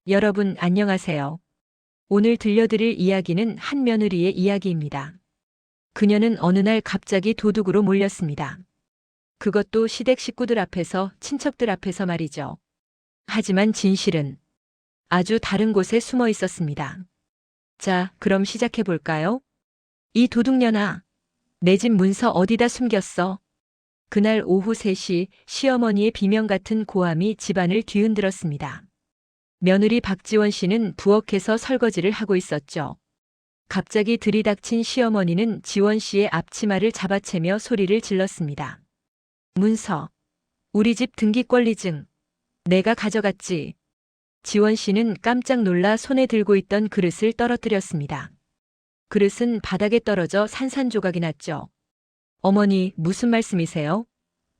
여러분 안녕하세요. 오늘 들려드릴 이야기는 한 며느리의 이야기입니다. 그녀는 어느 날 갑자기 도둑으로 몰렸습니다. 그것도 시댁 식구들 앞에서, 친척들 앞에서 말이죠. 하지만 진실은 아주 다른 곳에 숨어 있었습니다. 자, 그럼 시작해 볼까요? 이 도둑년아, 내 집 문서 어디다 숨겼어? 그날 오후 3시 시어머니의 비명 같은 고함이 집안을 뒤흔들었습니다. 며느리 박지원 씨는 부엌에서 설거지를 하고 있었죠. 갑자기 들이닥친 시어머니는 지원 씨의 앞치마를 잡아채며 소리를 질렀습니다. 문서. 우리 집 등기권리증. 내가 가져갔지. 지원 씨는 깜짝 놀라 손에 들고 있던 그릇을 떨어뜨렸습니다. 그릇은 바닥에 떨어져 산산조각이 났죠. 어머니, 무슨 말씀이세요?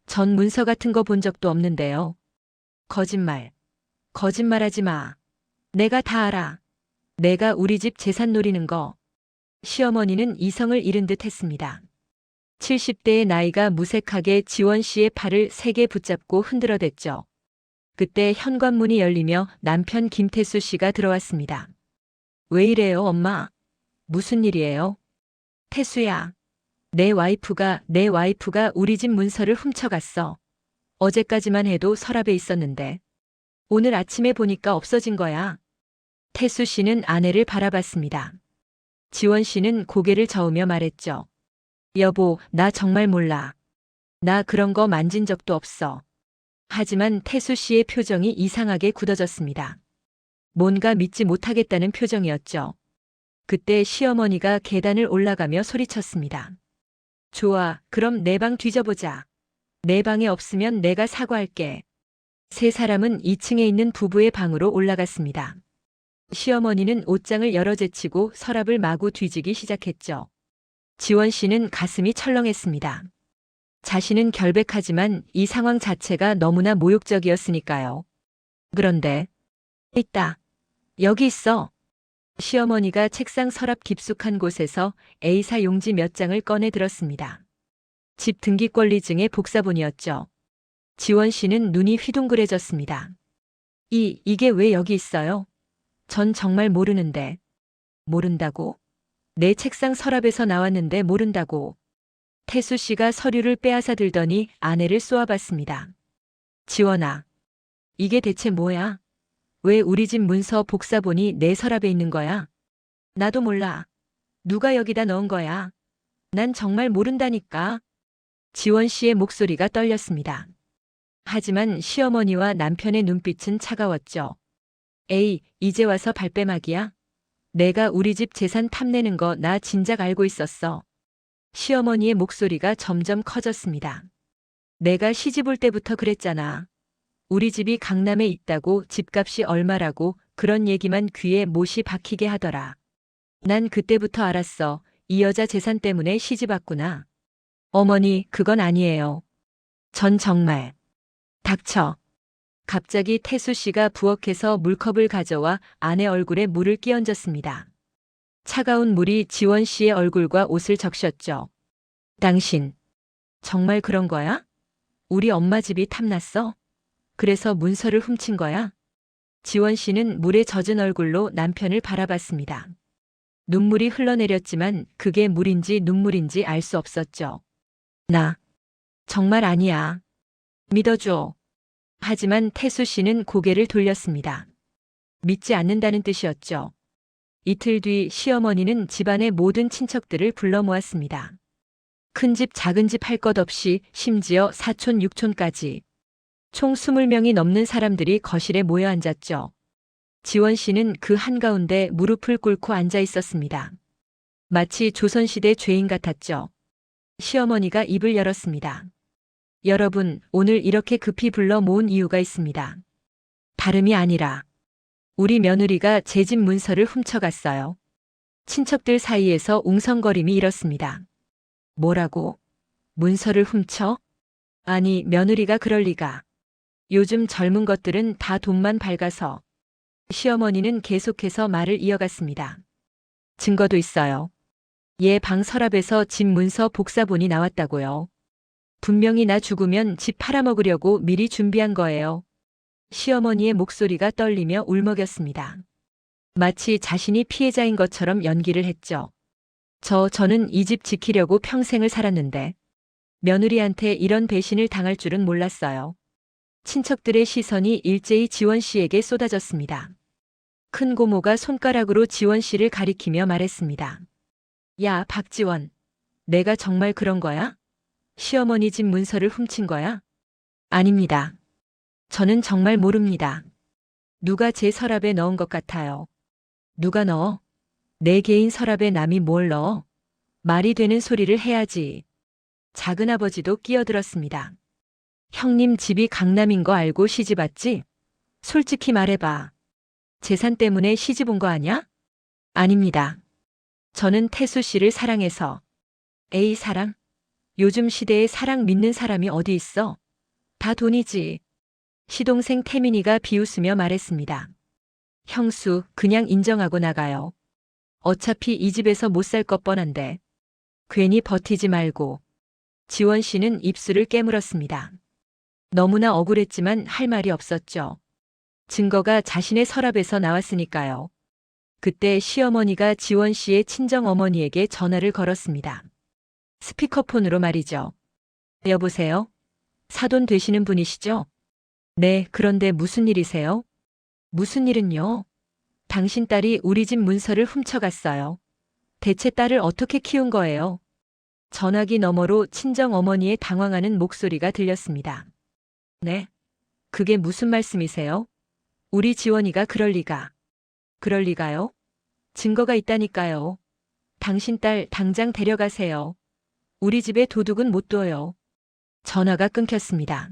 전 문서 같은 거 본 적도 없는데요. 거짓말. 거짓말하지 마. 내가 다 알아. 내가 우리 집 재산 노리는 거. 시어머니는 이성을 잃은 듯 했습니다. 70대의 나이가 무색하게 지원 씨의 팔을 세게 붙잡고 흔들어댔죠. 그때 현관문이 열리며 남편 김태수 씨가 들어왔습니다. 왜 이래요, 엄마? 무슨 일이에요? 태수야. 내 와이프가 우리 집 문서를 훔쳐갔어. 어제까지만 해도 서랍에 있었는데. 오늘 아침에 보니까 없어진 거야. 태수 씨는 아내를 바라봤습니다. 지원 씨는 고개를 저으며 말했죠. 여보, 나 정말 몰라. 나 그런 거 만진 적도 없어. 하지만 태수 씨의 표정이 이상하게 굳어졌습니다. 뭔가 믿지 못하겠다는 표정이었죠. 그때 시어머니가 계단을 올라가며 소리쳤습니다. 좋아, 그럼 내 방 뒤져보자. 내 방에 없으면 내가 사과할게. 세 사람은 2층에 있는 부부의 방으로 올라갔습니다. 시어머니는 옷장을 열어제치고 서랍을 마구 뒤지기 시작했죠. 지원 씨는 가슴이 철렁했습니다. 자신은 결백하지만 이 상황 자체가 너무나 모욕적이었으니까요. 그런데 있다. 여기 있어. 시어머니가 책상 서랍 깊숙한 곳에서 A사 용지 몇 장을 꺼내 들었습니다. 집 등기권리증의 복사본이었죠. 지원 씨는 눈이 휘둥그레졌습니다. 이게 왜 여기 있어요? 전 정말 모르는데. 모른다고? 내 책상 서랍에서 나왔는데 모른다고. 태수 씨가 서류를 빼앗아 들더니 아내를 쏘아봤습니다. 지원아, 이게 대체 뭐야? 왜 우리 집 문서 복사본이 내 서랍에 있는 거야? 나도 몰라. 누가 여기다 넣은 거야? 난 정말 모른다니까. 지원 씨의 목소리가 떨렸습니다. 하지만 시어머니와 남편의 눈빛은 차가웠죠. 에이, 이제 와서 발뺌하기야? 내가 우리 집 재산 탐내는 거 나 진작 알고 있었어. 시어머니의 목소리가 점점 커졌습니다. 내가 시집 올 때부터 그랬잖아. 우리 집이 강남에 있다고 집값이 얼마라고 그런 얘기만 귀에 못이 박히게 하더라. 난 그때부터 알았어. 이 여자 재산 때문에 시집 왔구나. 어머니, 그건 아니에요. 전 정말. 닥쳐. 갑자기 태수 씨가 부엌에서 물컵을 가져와 아내 얼굴에 물을 끼얹었습니다. 차가운 물이 지원 씨의 얼굴과 옷을 적셨죠. 당신, 정말 그런 거야? 우리 엄마 집이 탐났어? 그래서 문서를 훔친 거야? 지원 씨는 물에 젖은 얼굴로 남편을 바라봤습니다. 눈물이 흘러내렸지만 그게 물인지 눈물인지 알 수 없었죠. 나, 정말 아니야. 믿어줘. 하지만 태수 씨는 고개를 돌렸습니다. 믿지 않는다는 뜻이었죠. 이틀 뒤 시어머니는 집안의 모든 친척들을 불러 모았습니다. 큰 집 작은 집 할 것 없이 심지어 사촌 육촌까지. 총 20명이 넘는 사람들이 거실에 모여 앉았죠. 지원 씨는 그 한가운데 무릎을 꿇고 앉아 있었습니다. 마치 조선시대 죄인 같았죠. 시어머니가 입을 열었습니다. 여러분, 오늘 이렇게 급히 불러 모은 이유가 있습니다. 다름이 아니라 우리 며느리가 제 집 문서를 훔쳐갔어요. 친척들 사이에서 웅성거림이 일었습니다. 뭐라고? 문서를 훔쳐? 아니, 며느리가 그럴 리가. 요즘 젊은 것들은 다 돈만 밝아서. 시어머니는 계속해서 말을 이어갔습니다. 증거도 있어요. 얘 방 서랍에서 집 문서 복사본이 나왔다고요. 분명히 나 죽으면 집 팔아먹으려고 미리 준비한 거예요. 시어머니의 목소리가 떨리며 울먹였습니다. 마치 자신이 피해자인 것처럼 연기를 했죠. 저는 이 집 지키려고 평생을 살았는데 며느리한테 이런 배신을 당할 줄은 몰랐어요. 친척들의 시선이 일제히 지원 씨에게 쏟아졌습니다. 큰 고모가 손가락으로 지원 씨를 가리키며 말했습니다. 야, 박지원. 내가 정말 그런 거야? 시어머니 집 문서를 훔친 거야? 아닙니다. 저는 정말 모릅니다. 누가 제 서랍에 넣은 것 같아요. 누가 넣어? 내 개인 서랍에 남이 뭘 넣어? 말이 되는 소리를 해야지. 작은아버지도 끼어들었습니다. 형님 집이 강남인 거 알고 시집 왔지? 솔직히 말해봐. 재산 때문에 시집 온 거 아냐? 아닙니다. 저는 태수 씨를 사랑해서. 에이, 사랑? 요즘 시대에 사랑 믿는 사람이 어디 있어? 다 돈이지. 시동생 태민이가 비웃으며 말했습니다. 형수, 그냥 인정하고 나가요. 어차피 이 집에서 못 살 것 뻔한데. 괜히 버티지 말고. 지원 씨는 입술을 깨물었습니다. 너무나 억울했지만 할 말이 없었죠. 증거가 자신의 서랍에서 나왔으니까요. 그때 시어머니가 지원 씨의 친정 어머니에게 전화를 걸었습니다. 스피커폰으로 말이죠. 여보세요? 사돈 되시는 분이시죠? 네, 그런데 무슨 일이세요? 무슨 일은요? 당신 딸이 우리 집 문서를 훔쳐갔어요. 대체 딸을 어떻게 키운 거예요? 전화기 너머로 친정 어머니의 당황하는 목소리가 들렸습니다. 네? 그게 무슨 말씀이세요? 우리 지원이가 그럴 리가. 그럴 리가요? 증거가 있다니까요. 당신 딸 당장 데려가세요. 우리 집에 도둑은 못 둬요. 전화가 끊겼습니다.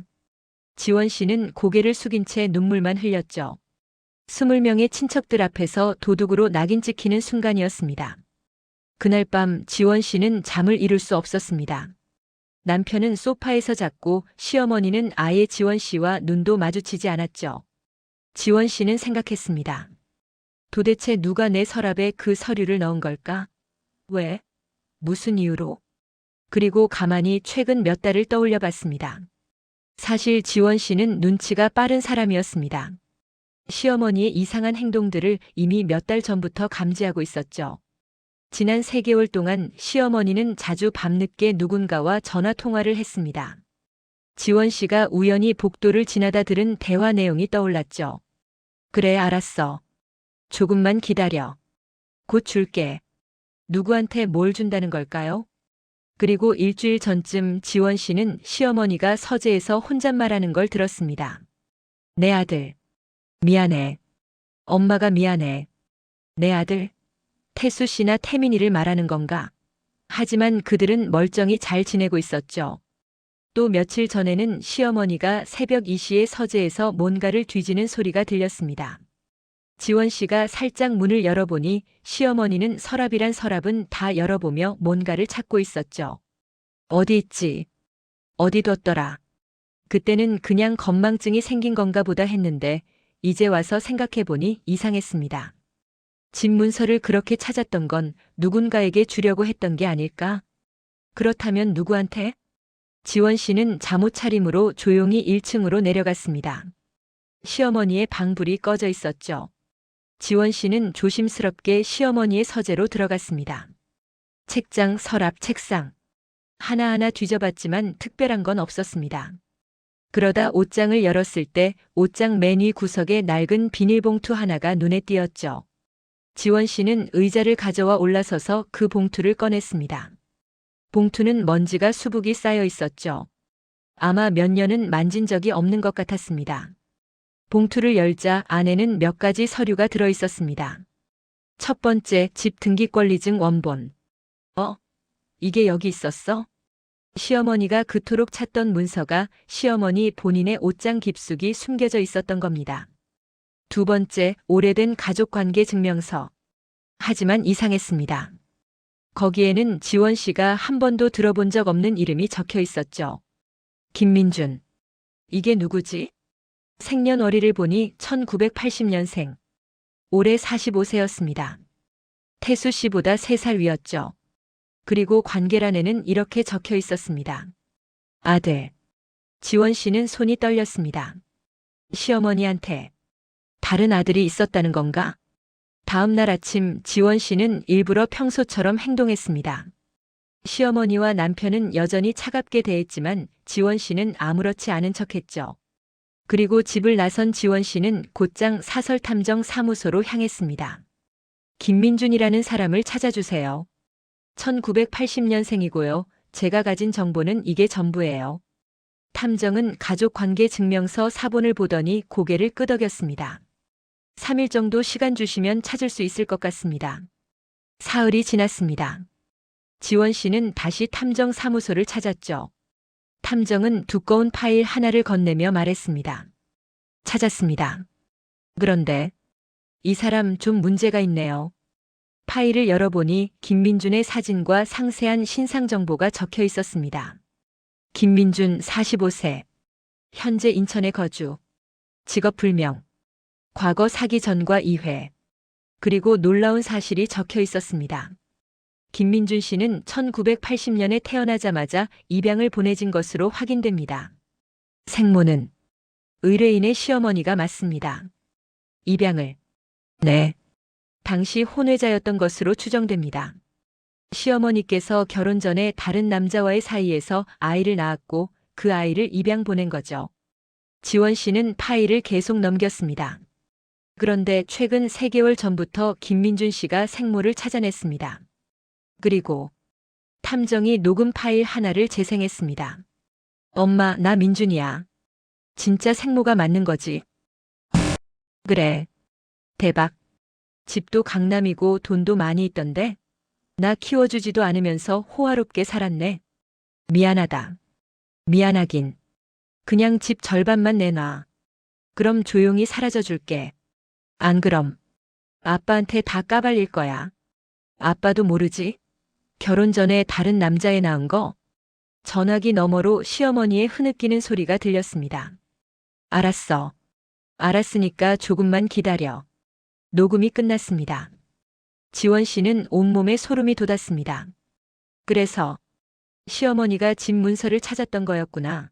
지원 씨는 고개를 숙인 채 눈물만 흘렸죠. 20명의 친척들 앞에서 도둑으로 낙인 찍히는 순간이었습니다. 그날 밤 지원 씨는 잠을 이룰 수 없었습니다. 남편은 소파에서 잤고 시어머니는 아예 지원 씨와 눈도 마주치지 않았죠. 지원 씨는 생각했습니다. 도대체 누가 내 서랍에 그 서류를 넣은 걸까? 왜? 무슨 이유로? 그리고 가만히 최근 몇 달을 떠올려 봤습니다. 사실 지원 씨는 눈치가 빠른 사람이었습니다. 시어머니의 이상한 행동들을 이미 몇 달 전부터 감지하고 있었죠. 지난 3개월 동안 시어머니는 자주 밤늦게 누군가와 전화 통화를 했습니다. 지원 씨가 우연히 복도를 지나다 들은 대화 내용이 떠올랐죠. 그래, 알았어. 조금만 기다려. 곧 줄게. 누구한테 뭘 준다는 걸까요? 그리고 일주일 전쯤 지원 씨는 시어머니가 서재에서 혼잣말하는 걸 들었습니다. 내 아들. 미안해. 엄마가 미안해. 내 아들. 태수 씨나 태민이를 말하는 건가? 하지만 그들은 멀쩡히 잘 지내고 있었죠. 또 며칠 전에는 시어머니가 새벽 2시에 서재에서 뭔가를 뒤지는 소리가 들렸습니다. 지원 씨가 살짝 문을 열어보니 시어머니는 서랍이란 서랍은 다 열어보며 뭔가를 찾고 있었죠. 어디 있지? 어디 뒀더라? 그때는 그냥 건망증이 생긴 건가 보다 했는데 이제 와서 생각해보니 이상했습니다. 집 문서를 그렇게 찾았던 건 누군가에게 주려고 했던 게 아닐까? 그렇다면 누구한테? 지원 씨는 잠옷 차림으로 조용히 1층으로 내려갔습니다. 시어머니의 방불이 꺼져 있었죠. 지원 씨는 조심스럽게 시어머니의 서재로 들어갔습니다. 책장, 서랍, 책상. 하나하나 뒤져봤지만 특별한 건 없었습니다. 그러다 옷장을 열었을 때 옷장 맨 위 구석에 낡은 비닐봉투 하나가 눈에 띄었죠. 지원 씨는 의자를 가져와 올라서서 그 봉투를 꺼냈습니다. 봉투는 먼지가 수북이 쌓여 있었죠. 아마 몇 년은 만진 적이 없는 것 같았습니다. 봉투를 열자 안에는 몇 가지 서류가 들어 있었습니다. 첫 번째, 집 등기권리증 원본. 이게 여기 있었어? 시어머니가 그토록 찾던 문서가 시어머니 본인의 옷장 깊숙이 숨겨져 있었던 겁니다. 두 번째, 오래된 가족관계 증명서. 하지만 이상했습니다. 거기에는 지원 씨가 한 번도 들어본 적 없는 이름이 적혀 있었죠. 김민준. 이게 누구지? 생년월일을 보니 1980년생. 올해 45세였습니다. 태수 씨보다 3살 위였죠. 그리고 관계란에는 이렇게 적혀 있었습니다. 아들. 지원 씨는 손이 떨렸습니다. 시어머니한테 다른 아들이 있었다는 건가? 다음 날 아침 지원 씨는 일부러 평소처럼 행동했습니다. 시어머니와 남편은 여전히 차갑게 대했지만 지원 씨는 아무렇지 않은 척했죠. 그리고 집을 나선 지원 씨는 곧장 사설탐정 사무소로 향했습니다. 김민준이라는 사람을 찾아주세요. 1980년생이고요. 제가 가진 정보는 이게 전부예요. 탐정은 가족관계 증명서 사본을 보더니 고개를 끄덕였습니다. 3일 정도 시간 주시면 찾을 수 있을 것 같습니다. 사흘이 지났습니다. 지원 씨는 다시 탐정 사무소를 찾았죠. 탐정은 두꺼운 파일 하나를 건네며 말했습니다. 찾았습니다. 그런데 이 사람 좀 문제가 있네요. 파일을 열어보니 김민준의 사진과 상세한 신상 정보가 적혀 있었습니다. 김민준 45세. 현재 인천에 거주. 직업 불명. 과거 사기 전과 2회. 그리고 놀라운 사실이 적혀 있었습니다. 김민준 씨는 1980년에 태어나자마자 입양을 보내진 것으로 확인됩니다. 생모는 의뢰인의 시어머니가 맞습니다. 입양을. 네. 당시 혼외자였던 것으로 추정됩니다. 시어머니께서 결혼 전에 다른 남자와의 사이에서 아이를 낳았고 그 아이를 입양 보낸 거죠. 지원 씨는 파일을 계속 넘겼습니다. 그런데 최근 3개월 전부터 김민준 씨가 생모를 찾아냈습니다. 그리고 탐정이 녹음 파일 하나를 재생했습니다. 엄마, 나 민준이야. 진짜 생모가 맞는 거지? 그래. 대박. 집도 강남이고 돈도 많이 있던데? 나 키워주지도 않으면서 호화롭게 살았네. 미안하다. 미안하긴. 그냥 집 절반만 내놔. 그럼 조용히 사라져 줄게. 안 그럼 아빠한테 다 까발릴 거야. 아빠도 모르지? 결혼 전에 다른 남자애 낳은 거? 전화기 너머로 시어머니의 흐느끼는 소리가 들렸습니다. 알았어. 알았으니까 조금만 기다려. 녹음이 끝났습니다. 지원 씨는 온몸에 소름이 돋았습니다. 그래서 시어머니가 집 문서를 찾았던 거였구나.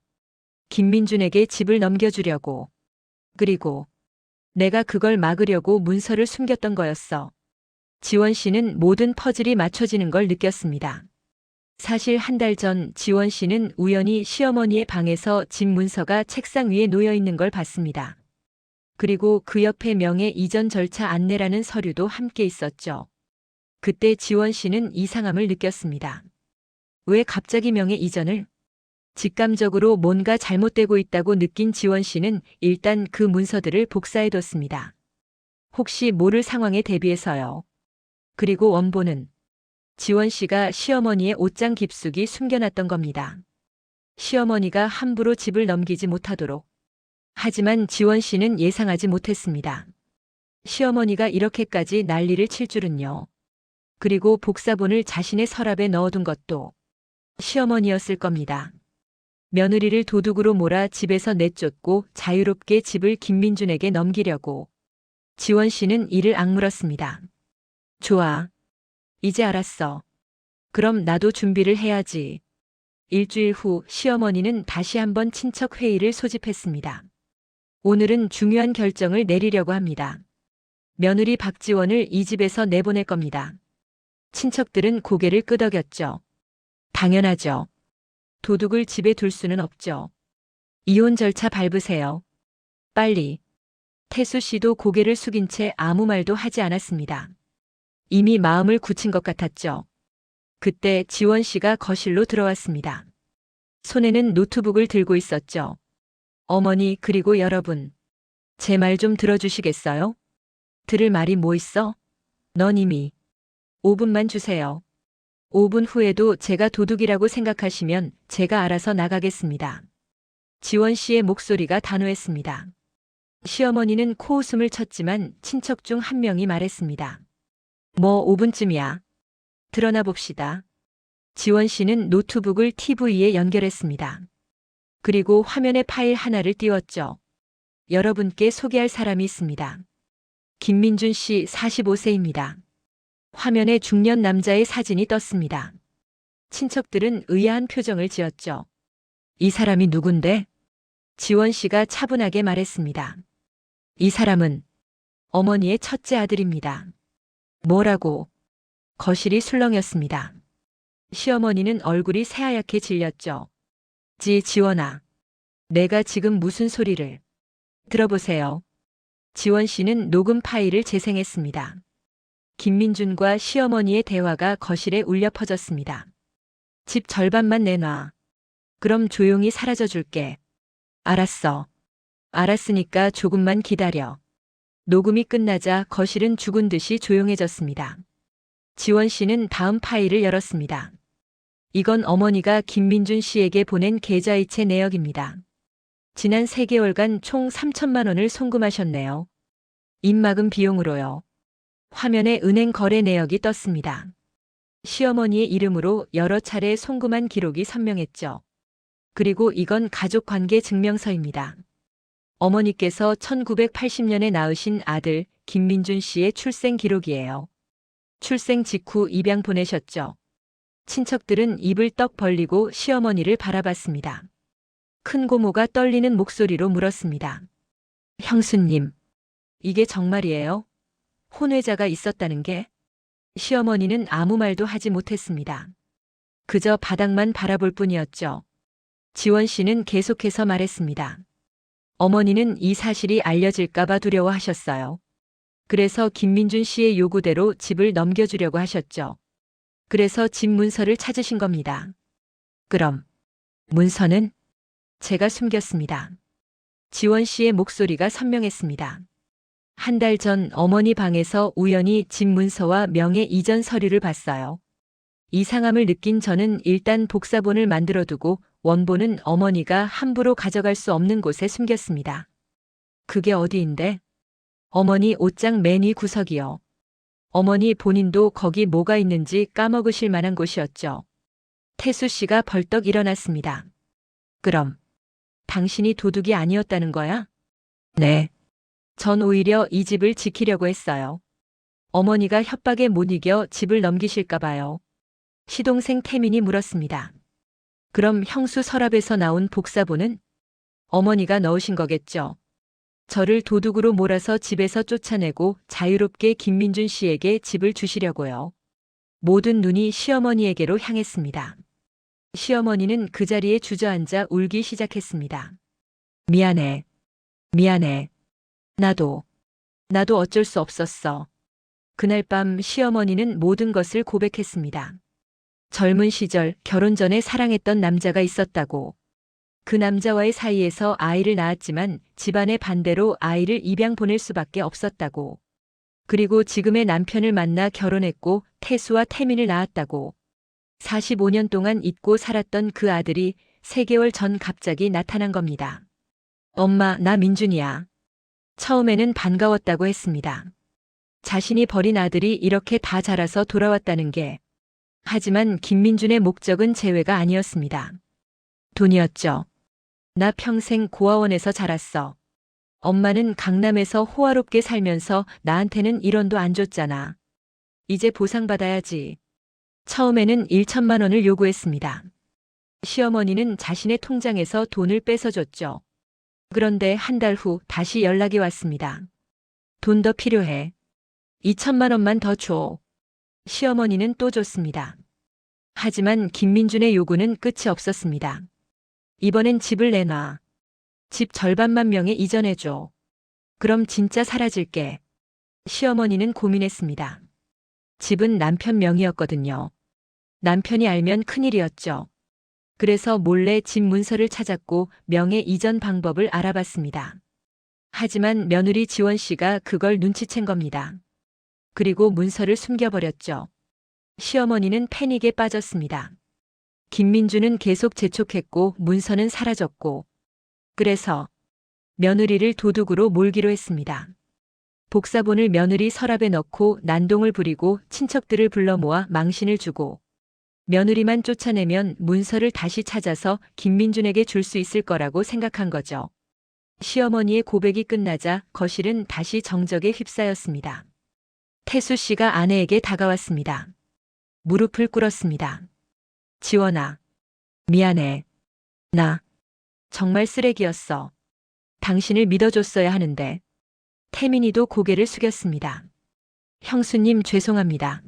김민준에게 집을 넘겨주려고. 그리고 내가 그걸 막으려고 문서를 숨겼던 거였어. 지원 씨는 모든 퍼즐이 맞춰지는 걸 느꼈습니다. 사실 한 달 전 지원 씨는 우연히 시어머니의 방에서 집 문서가 책상 위에 놓여 있는 걸 봤습니다. 그리고 그 옆에 명예 이전 절차 안내라는 서류도 함께 있었죠. 그때 지원 씨는 이상함을 느꼈습니다. 왜 갑자기 명예 이전을? 직감적으로 뭔가 잘못되고 있다고 느낀 지원 씨는 일단 그 문서들을 복사해뒀습니다. 혹시 모를 상황에 대비해서요. 그리고 원본은 지원 씨가 시어머니의 옷장 깊숙이 숨겨놨던 겁니다. 시어머니가 함부로 집을 넘기지 못하도록. 하지만 지원 씨는 예상하지 못했습니다. 시어머니가 이렇게까지 난리를 칠 줄은요. 그리고 복사본을 자신의 서랍에 넣어둔 것도 시어머니였을 겁니다. 며느리를 도둑으로 몰아 집에서 내쫓고 자유롭게 집을 김민준에게 넘기려고. 지원 씨는 이를 악물었습니다. 좋아. 이제 알았어. 그럼 나도 준비를 해야지. 일주일 후 시어머니는 다시 한번 친척 회의를 소집했습니다. 오늘은 중요한 결정을 내리려고 합니다. 며느리 박지원을 이 집에서 내보낼 겁니다. 친척들은 고개를 끄덕였죠. 당연하죠. 도둑을 집에 둘 수는 없죠. 이혼 절차 밟으세요. 빨리. 태수 씨도 고개를 숙인 채 아무 말도 하지 않았습니다. 이미 마음을 굳힌 것 같았죠. 그때 지원 씨가 거실로 들어왔습니다. 손에는 노트북을 들고 있었죠. 어머니, 그리고 여러분. 제 말 좀 들어주시겠어요? 들을 말이 뭐 있어? 넌 이미 5분만 주세요. 5분 후에도 제가 도둑이라고 생각하시면 제가 알아서 나가겠습니다. 지원 씨의 목소리가 단호했습니다. 시어머니는 코웃음을 쳤지만 친척 중 한 명이 말했습니다. 뭐 5분쯤이야. 드러나 봅시다. 지원 씨는 노트북을 TV에 연결했습니다. 그리고 화면에 파일 하나를 띄웠죠. 여러분께 소개할 사람이 있습니다. 김민준 씨 45세입니다. 화면에 중년 남자의 사진이 떴습니다. 친척들은 의아한 표정을 지었죠. 이 사람이 누군데? 지원 씨가 차분하게 말했습니다. 이 사람은 어머니의 첫째 아들입니다. 뭐라고? 거실이 술렁였습니다. 시어머니는 얼굴이 새하얗게 질렸죠. 지원아. 내가 지금 무슨 소리를. 들어보세요. 지원 씨는 녹음 파일을 재생했습니다. 김민준과 시어머니의 대화가 거실에 울려 퍼졌습니다. 집 절반만 내놔. 그럼 조용히 사라져 줄게. 알았어. 알았으니까 조금만 기다려. 녹음이 끝나자 거실은 죽은 듯이 조용해졌습니다. 지원 씨는 다음 파일을 열었습니다. 이건 어머니가 김민준 씨에게 보낸 계좌이체 내역입니다. 지난 3개월간 총 3천만 원을 송금하셨네요. 입막음 비용으로요. 화면에 은행 거래 내역이 떴습니다. 시어머니의 이름으로 여러 차례 송금한 기록이 선명했죠. 그리고 이건 가족관계 증명서입니다. 어머니께서 1980년에 낳으신 아들 김민준 씨의 출생 기록이에요. 출생 직후 입양 보내셨죠. 친척들은 입을 떡 벌리고 시어머니를 바라봤습니다. 큰 고모가 떨리는 목소리로 물었습니다. 형수님, 이게 정말이에요? 혼외자가 있었다는 게? 시어머니는 아무 말도 하지 못했습니다. 그저 바닥만 바라볼 뿐이었죠. 지원 씨는 계속해서 말했습니다. 어머니는 이 사실이 알려질까봐 두려워하셨어요. 그래서 김민준 씨의 요구대로 집을 넘겨주려고 하셨죠. 그래서 집 문서를 찾으신 겁니다. 그럼 문서는? 제가 숨겼습니다. 지원 씨의 목소리가 선명했습니다. 한 달 전 어머니 방에서 우연히 집 문서와 명예 이전 서류를 봤어요. 이상함을 느낀 저는 일단 복사본을 만들어두고 원본은 어머니가 함부로 가져갈 수 없는 곳에 숨겼습니다. 그게 어디인데? 어머니 옷장 맨 위 구석이요. 어머니 본인도 거기 뭐가 있는지 까먹으실 만한 곳이었죠. 태수 씨가 벌떡 일어났습니다. 그럼 당신이 도둑이 아니었다는 거야? 네. 전 오히려 이 집을 지키려고 했어요. 어머니가 협박에 못 이겨 집을 넘기실까 봐요. 시동생 태민이 물었습니다. 그럼 형수 서랍에서 나온 복사본은? 어머니가 넣으신 거겠죠. 저를 도둑으로 몰아서 집에서 쫓아내고 자유롭게 김민준 씨에게 집을 주시려고요. 모든 눈이 시어머니에게로 향했습니다. 시어머니는 그 자리에 주저앉아 울기 시작했습니다. 미안해. 미안해. 나도 어쩔 수 없었어. 그날 밤 시어머니는 모든 것을 고백했습니다. 젊은 시절 결혼 전에 사랑했던 남자가 있었다고. 그 남자와의 사이에서 아이를 낳았지만 집안의 반대로 아이를 입양 보낼 수밖에 없었다고. 그리고 지금의 남편을 만나 결혼했고 태수와 태민을 낳았다고. 45년 동안 잊고 살았던 그 아들이 3개월 전 갑자기 나타난 겁니다. 엄마, 나 민준이야. 처음에는 반가웠다고 했습니다. 자신이 버린 아들이 이렇게 다 자라서 돌아왔다는 게. 하지만 김민준의 목적은 재회가 아니었습니다. 돈이었죠. 나 평생 고아원에서 자랐어. 엄마는 강남에서 호화롭게 살면서 나한테는 1원도 안 줬잖아. 이제 보상받아야지. 처음에는 1천만 원을 요구했습니다. 시어머니는 자신의 통장에서 돈을 뺏어줬죠. 그런데 한 달 후 다시 연락이 왔습니다. 돈 더 필요해. 2천만 원만 더 줘. 시어머니는 또 줬습니다. 하지만 김민준의 요구는 끝이 없었습니다. 이번엔 집을 내놔. 집 절반만 명에 이전해줘. 그럼 진짜 사라질게. 시어머니는 고민했습니다. 집은 남편 명의였거든요. 남편이 알면 큰일이었죠. 그래서 몰래 집 문서를 찾았고 명예 이전 방법을 알아봤습니다. 하지만 며느리 지원 씨가 그걸 눈치챈 겁니다. 그리고 문서를 숨겨버렸죠. 시어머니는 패닉에 빠졌습니다. 김민주는 계속 재촉했고 문서는 사라졌고. 그래서 며느리를 도둑으로 몰기로 했습니다. 복사본을 며느리 서랍에 넣고 난동을 부리고 친척들을 불러 모아 망신을 주고 며느리만 쫓아내면 문서를 다시 찾아서 김민준에게 줄 수 있을 거라고 생각한 거죠. 시어머니의 고백이 끝나자 거실은 다시 정적에 휩싸였습니다. 태수 씨가 아내에게 다가왔습니다. 무릎을 꿇었습니다. 지원아, 미안해. 나 정말 쓰레기였어. 당신을 믿어줬어야 하는데. 태민이도 고개를 숙였습니다. 형수님 죄송합니다.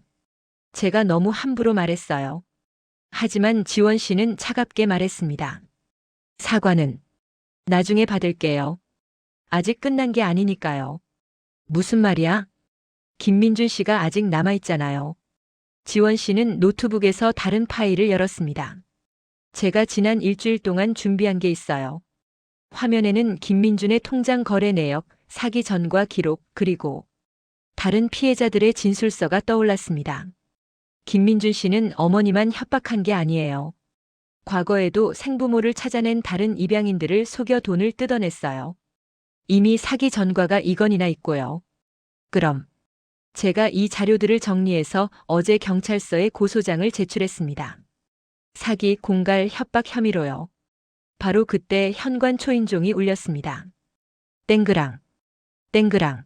제가 너무 함부로 말했어요. 하지만 지원 씨는 차갑게 말했습니다. 사과는 나중에 받을게요. 아직 끝난 게 아니니까요. 무슨 말이야? 김민준 씨가 아직 남아있잖아요. 지원 씨는 노트북에서 다른 파일을 열었습니다. 제가 지난 일주일 동안 준비한 게 있어요. 화면에는 김민준의 통장 거래 내역, 사기 전과 기록, 그리고 다른 피해자들의 진술서가 떠올랐습니다. 김민준 씨는 어머니만 협박한 게 아니에요. 과거에도 생부모를 찾아낸 다른 입양인들을 속여 돈을 뜯어냈어요. 이미 사기 전과가 2건이나 있고요. 그럼 제가 이 자료들을 정리해서 어제 경찰서에 고소장을 제출했습니다. 사기, 공갈, 협박 혐의로요. 바로 그때 현관 초인종이 울렸습니다. 땡그랑, 땡그랑.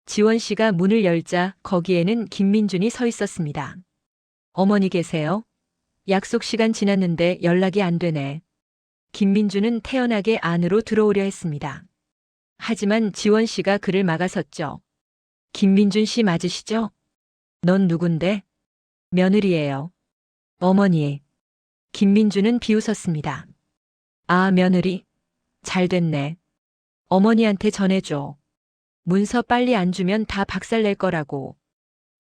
지원 씨가 문을 열자 거기에는 김민준이 서 있었습니다. 어머니 계세요? 약속 시간 지났는데 연락이 안 되네. 김민준은 태연하게 안으로 들어오려 했습니다. 하지만 지원 씨가 그를 막아섰죠. 김민준 씨 맞으시죠? 넌 누군데? 며느리예요. 어머니. 김민준은 비웃었습니다. 아, 며느리? 잘 됐네. 어머니한테 전해줘. 문서 빨리 안 주면 다 박살낼 거라고.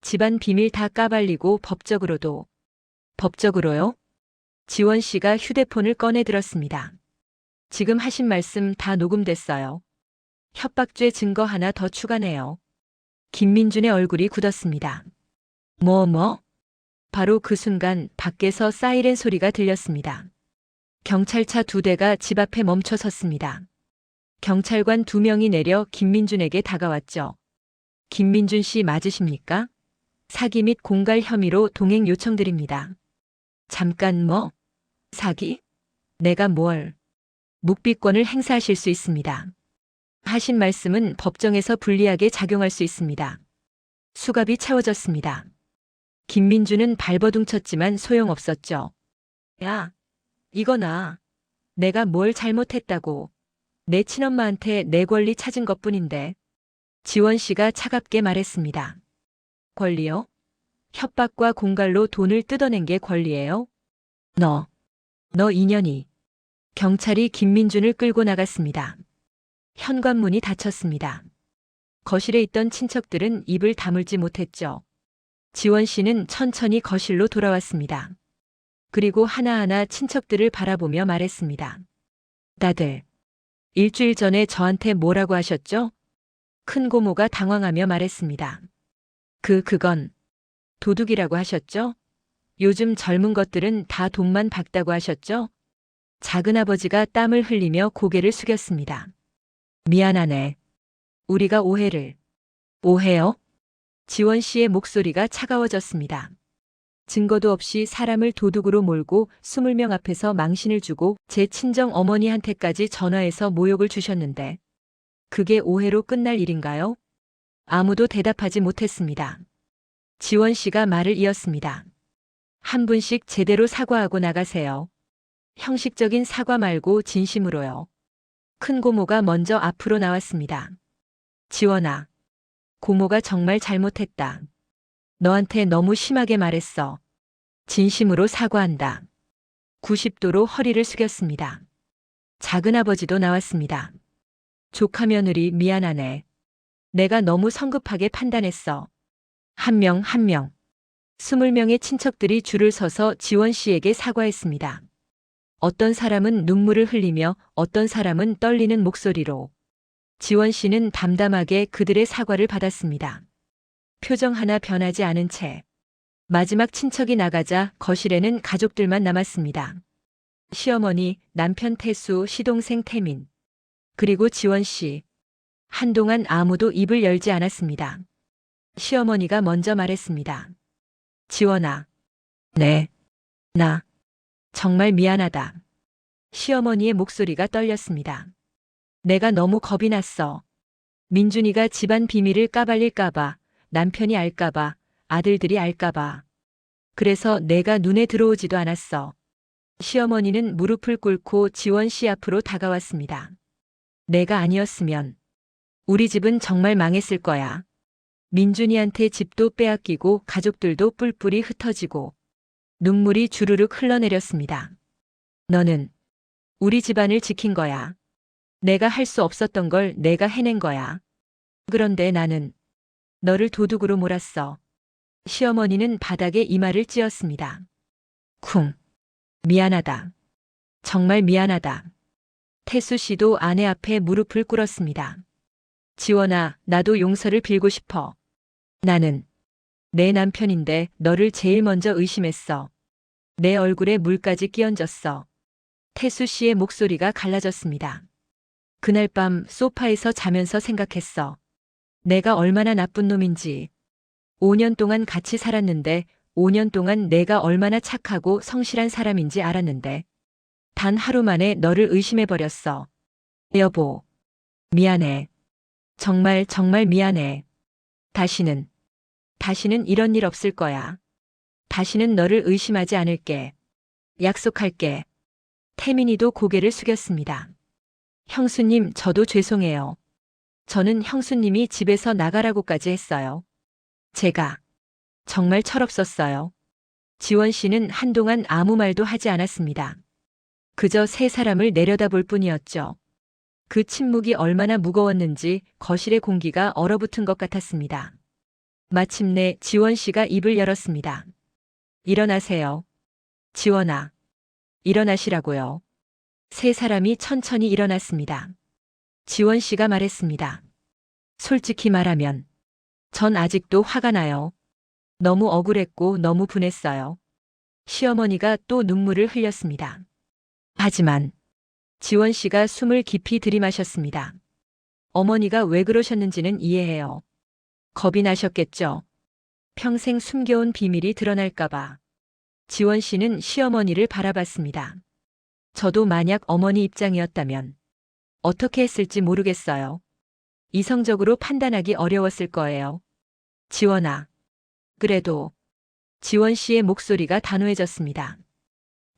집안 비밀 다 까발리고 법적으로도. 법적으로요? 지원 씨가 휴대폰을 꺼내 들었습니다. 지금 하신 말씀 다 녹음됐어요. 협박죄 증거 하나 더 추가네요. 김민준의 얼굴이 굳었습니다. 뭐? 바로 그 순간 밖에서 사이렌 소리가 들렸습니다. 경찰차 2대가 집 앞에 멈춰 섰습니다. 경찰관 2명이 내려 김민준에게 다가왔죠. 김민준 씨 맞으십니까? 사기 및 공갈 혐의로 동행 요청드립니다. 잠깐 뭐? 사기? 내가 뭘? 묵비권을 행사하실 수 있습니다. 하신 말씀은 법정에서 불리하게 작용할 수 있습니다. 수갑이 채워졌습니다. 김민준은 발버둥쳤지만 소용없었죠. 야, 이거 나. 내가 뭘 잘못했다고. 내 친엄마한테 내 권리 찾은 것뿐인데. 지원 씨가 차갑게 말했습니다. 권리요? 협박과 공갈로 돈을 뜯어낸 게 권리예요? 너 인연이. 경찰이 김민준을 끌고 나갔습니다. 현관문이 닫혔습니다. 거실에 있던 친척들은 입을 다물지 못했죠. 지원 씨는 천천히 거실로 돌아왔습니다. 그리고 하나하나 친척들을 바라보며 말했습니다. 다들 일주일 전에 저한테 뭐라고 하셨죠? 큰 고모가 당황하며 말했습니다. 그건 도둑이라고 하셨죠? 요즘 젊은 것들은 다 돈만 박다고 하셨죠? 작은아버지가 땀을 흘리며 고개를 숙였습니다. 미안하네. 우리가 오해요? 지원 씨의 목소리가 차가워졌습니다. 증거도 없이 사람을 도둑으로 몰고 20명 앞에서 망신을 주고 제 친정 어머니한테까지 전화해서 모욕을 주셨는데 그게 오해로 끝날 일인가요? 아무도 대답하지 못했습니다. 지원 씨가 말을 이었습니다. 한 분씩 제대로 사과하고 나가세요. 형식적인 사과 말고 진심으로요. 큰 고모가 먼저 앞으로 나왔습니다. 지원아, 고모가 정말 잘못했다. 너한테 너무 심하게 말했어. 진심으로 사과한다. 90도로 허리를 숙였습니다. 작은아버지도 나왔습니다. 조카 며느리 미안하네. 내가 너무 성급하게 판단했어. 한 명, 20명의 친척들이 줄을 서서 지원 씨에게 사과했습니다. 어떤 사람은 눈물을 흘리며 어떤 사람은 떨리는 목소리로. 지원 씨는 담담하게 그들의 사과를 받았습니다. 표정 하나 변하지 않은 채. 마지막 친척이 나가자 거실에는 가족들만 남았습니다. 시어머니, 남편 태수, 시동생 태민. 그리고 지원 씨. 한동안 아무도 입을 열지 않았습니다. 시어머니가 먼저 말했습니다. 지원아. 네. 나. 정말 미안하다. 시어머니의 목소리가 떨렸습니다. 내가 너무 겁이 났어. 민준이가 집안 비밀을 까발릴까봐, 남편이 알까봐, 아들들이 알까봐. 그래서 내가 눈에 들어오지도 않았어. 시어머니는 무릎을 꿇고 지원 씨 앞으로 다가왔습니다. 내가 아니었으면 우리 집은 정말 망했을 거야. 민준이한테 집도 빼앗기고 가족들도 뿔뿔이 흩어지고 눈물이 주르륵 흘러내렸습니다. 너는 우리 집안을 지킨 거야. 내가 할 수 없었던 걸 내가 해낸 거야. 그런데 나는 너를 도둑으로 몰았어. 시어머니는 바닥에 이마를 찧었습니다. 쿵. 미안하다. 정말 미안하다. 태수 씨도 아내 앞에 무릎을 꿇었습니다. 지원아, 나도 용서를 빌고 싶어. 나는 내 남편인데 너를 제일 먼저 의심했어. 내 얼굴에 물까지 끼얹었어. 태수 씨의 목소리가 갈라졌습니다. 그날 밤 소파에서 자면서 생각했어. 내가 얼마나 나쁜 놈인지. 5년 동안 같이 살았는데 5년 동안 내가 얼마나 착하고 성실한 사람인지 알았는데 단 하루 만에 너를 의심해버렸어. 여보, 미안해. 정말 정말 미안해. 다시는 이런 일 없을 거야. 다시는 너를 의심하지 않을게. 약속할게. 태민이도 고개를 숙였습니다. 형수님, 저도 죄송해요. 저는 형수님이 집에서 나가라고까지 했어요. 제가 정말 철없었어요. 지원 씨는 한동안 아무 말도 하지 않았습니다. 그저 세 사람을 내려다볼 뿐이었죠. 그 침묵이 얼마나 무거웠는지 거실의 공기가 얼어붙은 것 같았습니다. 마침내 지원 씨가 입을 열었습니다. 일어나세요. 지원아. 일어나시라고요. 세 사람이 천천히 일어났습니다. 지원 씨가 말했습니다. 솔직히 말하면 전 아직도 화가 나요. 너무 억울했고 너무 분했어요. 시어머니가 또 눈물을 흘렸습니다. 하지만 지원 씨가 숨을 깊이 들이마셨습니다. 어머니가 왜 그러셨는지는 이해해요. 겁이 나셨겠죠. 평생 숨겨온 비밀이 드러날까봐. 지원 씨는 시어머니를 바라봤습니다. 저도 만약 어머니 입장이었다면 어떻게 했을지 모르겠어요. 이성적으로 판단하기 어려웠을 거예요. 지원아. 그래도 지원 씨의 목소리가 단호해졌습니다.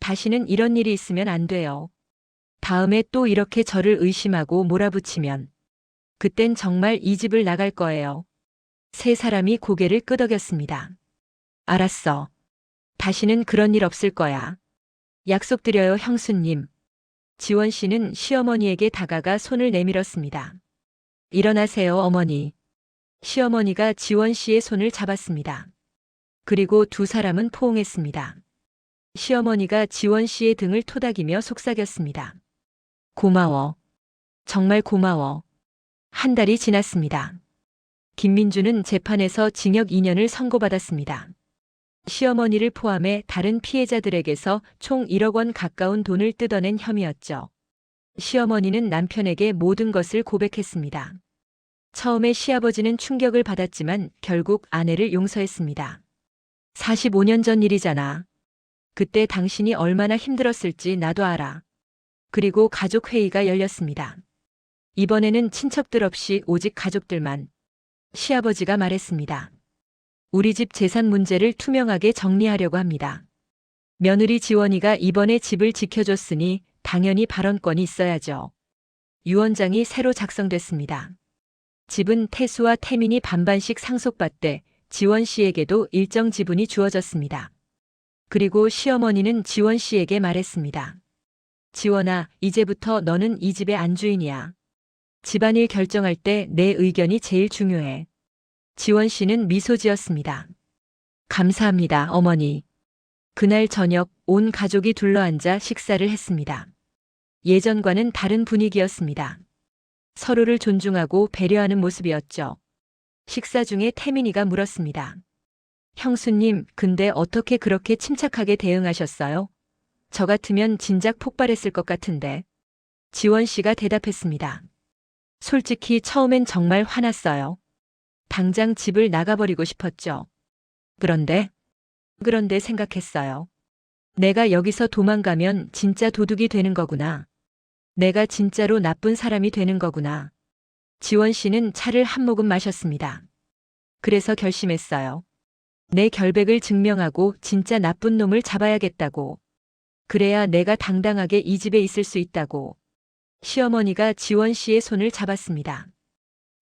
다시는 이런 일이 있으면 안 돼요. 다음에 또 이렇게 저를 의심하고 몰아붙이면 그땐 정말 이 집을 나갈 거예요. 세 사람이 고개를 끄덕였습니다. 알았어. 다시는 그런 일 없을 거야. 약속드려요, 형수님. 지원 씨는 시어머니에게 다가가 손을 내밀었습니다. 일어나세요, 어머니. 시어머니가 지원 씨의 손을 잡았습니다. 그리고 두 사람은 포옹했습니다. 시어머니가 지원 씨의 등을 토닥이며 속삭였습니다. 고마워. 정말 고마워. 한 달이 지났습니다. 김민주는 재판에서 징역 2년을 선고받았습니다. 시어머니를 포함해 다른 피해자들에게서 총 1억 원 가까운 돈을 뜯어낸 혐의였죠. 시어머니는 남편에게 모든 것을 고백했습니다. 처음에 시아버지는 충격을 받았지만 결국 아내를 용서했습니다. 45년 전 일이잖아. 그때 당신이 얼마나 힘들었을지 나도 알아. 그리고 가족회의가 열렸습니다. 이번에는 친척들 없이 오직 가족들만. 시아버지가 말했습니다. 우리 집 재산 문제를 투명하게 정리하려고 합니다. 며느리 지원이가 이번에 집을 지켜줬으니 당연히 발언권이 있어야죠. 유언장이 새로 작성됐습니다. 집은 태수와 태민이 반반씩 상속받되 지원 씨에게도 일정 지분이 주어졌습니다. 그리고 시어머니는 지원 씨에게 말했습니다. 지원아, 이제부터 너는 이 집의 안주인이야. 집안일 결정할 때 내 의견이 제일 중요해. 지원 씨는 미소 지었습니다. 감사합니다, 어머니. 그날 저녁 온 가족이 둘러앉아 식사를 했습니다. 예전과는 다른 분위기였습니다. 서로를 존중하고 배려하는 모습이었죠. 식사 중에 태민이가 물었습니다. 형수님, 근데 어떻게 그렇게 침착하게 대응하셨어요? 저 같으면 진작 폭발했을 것 같은데. 지원 씨가 대답했습니다. 솔직히 처음엔 정말 화났어요. 당장 집을 나가버리고 싶었죠. 그런데 생각했어요. 내가 여기서 도망가면 진짜 도둑이 되는 거구나. 내가 진짜로 나쁜 사람이 되는 거구나. 지원 씨는 차를 한 모금 마셨습니다. 그래서 결심했어요. 내 결백을 증명하고 진짜 나쁜 놈을 잡아야겠다고. 그래야 내가 당당하게 이 집에 있을 수 있다고. 시어머니가 지원 씨의 손을 잡았습니다.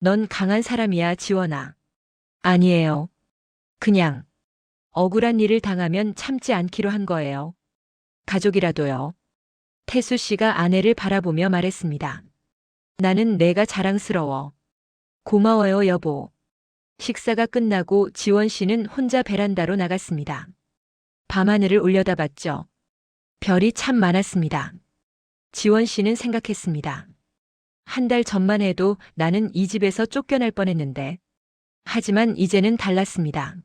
넌 강한 사람이야, 지원아. 아니에요. 그냥 억울한 일을 당하면 참지 않기로 한 거예요. 가족이라도요. 태수 씨가 아내를 바라보며 말했습니다. 나는 내가 자랑스러워. 고마워요, 여보. 식사가 끝나고 지원 씨는 혼자 베란다로 나갔습니다. 밤하늘을 올려다봤죠. 별이 참 많았습니다. 지원 씨는 생각했습니다. 한 달 전만 해도 나는 이 집에서 쫓겨날 뻔했는데. 하지만 이제는 달랐습니다.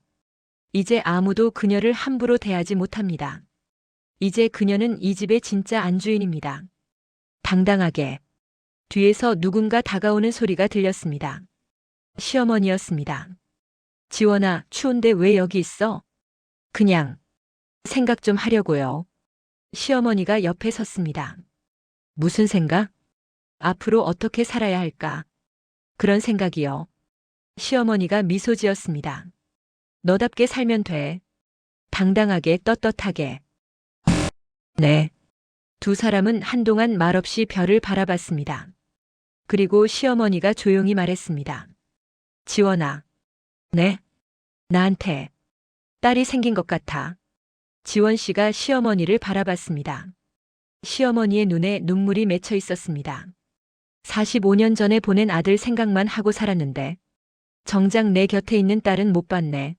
이제 아무도 그녀를 함부로 대하지 못합니다. 이제 그녀는 이 집의 진짜 안주인입니다. 당당하게. 뒤에서 누군가 다가오는 소리가 들렸습니다. 시어머니였습니다. 지원아, 추운데 왜 여기 있어? 그냥 생각 좀 하려고요. 시어머니가 옆에 섰습니다. 무슨 생각? 앞으로 어떻게 살아야 할까? 그런 생각이요. 시어머니가 미소 지었습니다. 너답게 살면 돼. 당당하게 떳떳하게. 네. 두 사람은 한동안 말없이 별을 바라봤습니다. 그리고 시어머니가 조용히 말했습니다. 지원아. 네. 나한테 딸이 생긴 것 같아. 지원 씨가 시어머니를 바라봤습니다. 시어머니의 눈에 눈물이 맺혀 있었습니다. 45년 전에 보낸 아들 생각만 하고 살았는데 정작 내 곁에 있는 딸은 못 봤네.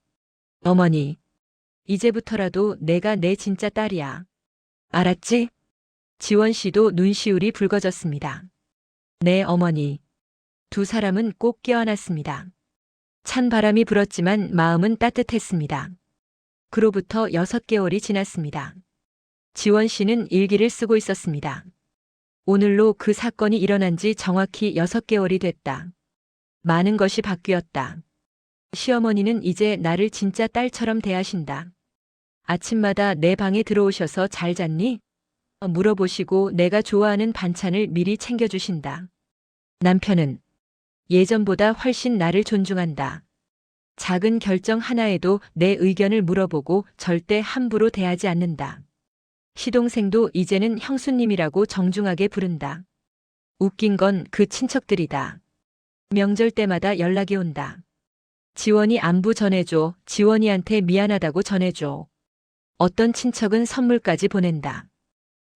어머니, 이제부터라도 내가 내 진짜 딸이야. 알았지? 지원 씨도 눈시울이 붉어졌습니다. 네, 어머니. 두 사람은 꼭 껴안았습니다. 찬 바람이 불었지만 마음은 따뜻했습니다. 그로부터 6개월이 지났습니다. 지원 씨는 일기를 쓰고 있었습니다. 오늘로 그 사건이 일어난 지 정확히 6개월이 됐다. 많은 것이 바뀌었다. 시어머니는 이제 나를 진짜 딸처럼 대하신다. 아침마다 내 방에 들어오셔서 잘 잤니? 물어보시고 내가 좋아하는 반찬을 미리 챙겨주신다. 남편은 예전보다 훨씬 나를 존중한다. 작은 결정 하나에도 내 의견을 물어보고 절대 함부로 대하지 않는다. 시동생도 이제는 형수님이라고 정중하게 부른다. 웃긴 건 그 친척들이다. 명절 때마다 연락이 온다. 지원이 안부 전해줘. 지원이한테 미안하다고 전해줘. 어떤 친척은 선물까지 보낸다.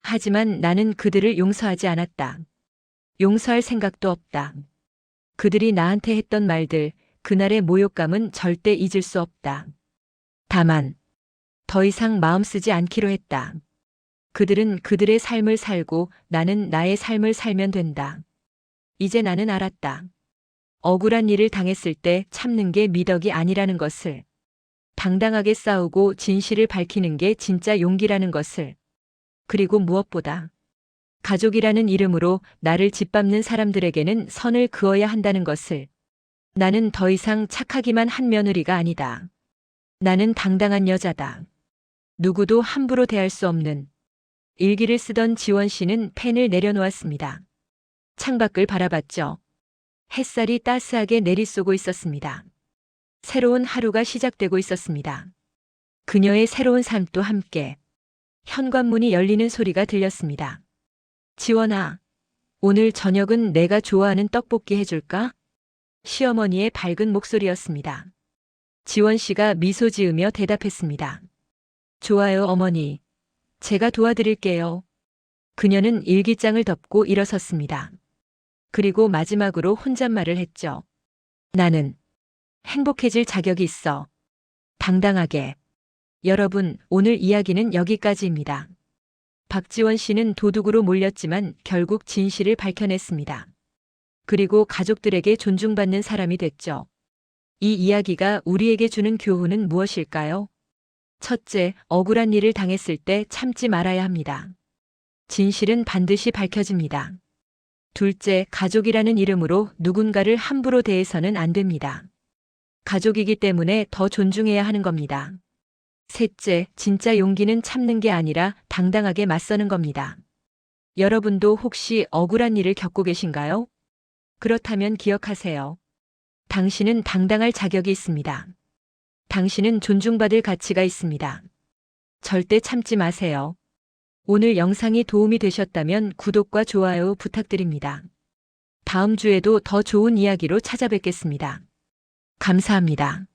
하지만 나는 그들을 용서하지 않았다. 용서할 생각도 없다. 그들이 나한테 했던 말들, 그날의 모욕감은 절대 잊을 수 없다. 다만 더 이상 마음 쓰지 않기로 했다. 그들은 그들의 삶을 살고 나는 나의 삶을 살면 된다. 이제 나는 알았다. 억울한 일을 당했을 때 참는 게 미덕이 아니라는 것을. 당당하게 싸우고 진실을 밝히는 게 진짜 용기라는 것을. 그리고 무엇보다 가족이라는 이름으로 나를 짓밟는 사람들에게는 선을 그어야 한다는 것을. 나는 더 이상 착하기만 한 며느리가 아니다. 나는 당당한 여자다. 누구도 함부로 대할 수 없는. 일기를 쓰던 지원 씨는 펜을 내려놓았습니다. 창밖을 바라봤죠. 햇살이 따스하게 내리쏘고 있었습니다. 새로운 하루가 시작되고 있었습니다. 그녀의 새로운 삶도 함께. 현관문이 열리는 소리가 들렸습니다. 지원아, 오늘 저녁은 내가 좋아하는 떡볶이 해줄까? 시어머니의 밝은 목소리였습니다. 지원 씨가 미소 지으며 대답했습니다. 좋아요, 어머니. 제가 도와드릴게요. 그녀는 일기장을 덮고 일어섰습니다. 그리고 마지막으로 혼잣말을 했죠. 나는 행복해질 자격이 있어. 당당하게. 여러분, 오늘 이야기는 여기까지입니다. 박지원 씨는 도둑으로 몰렸지만 결국 진실을 밝혀냈습니다. 그리고 가족들에게 존중받는 사람이 됐죠. 이 이야기가 우리에게 주는 교훈은 무엇일까요? 첫째, 억울한 일을 당했을 때 참지 말아야 합니다. 진실은 반드시 밝혀집니다. 둘째, 가족이라는 이름으로 누군가를 함부로 대해서는 안 됩니다. 가족이기 때문에 더 존중해야 하는 겁니다. 셋째, 진짜 용기는 참는 게 아니라 당당하게 맞서는 겁니다. 여러분도 혹시 억울한 일을 겪고 계신가요? 그렇다면 기억하세요. 당신은 당당할 자격이 있습니다. 당신은 존중받을 가치가 있습니다. 절대 참지 마세요. 오늘 영상이 도움이 되셨다면 구독과 좋아요 부탁드립니다. 다음 주에도 더 좋은 이야기로 찾아뵙겠습니다. 감사합니다.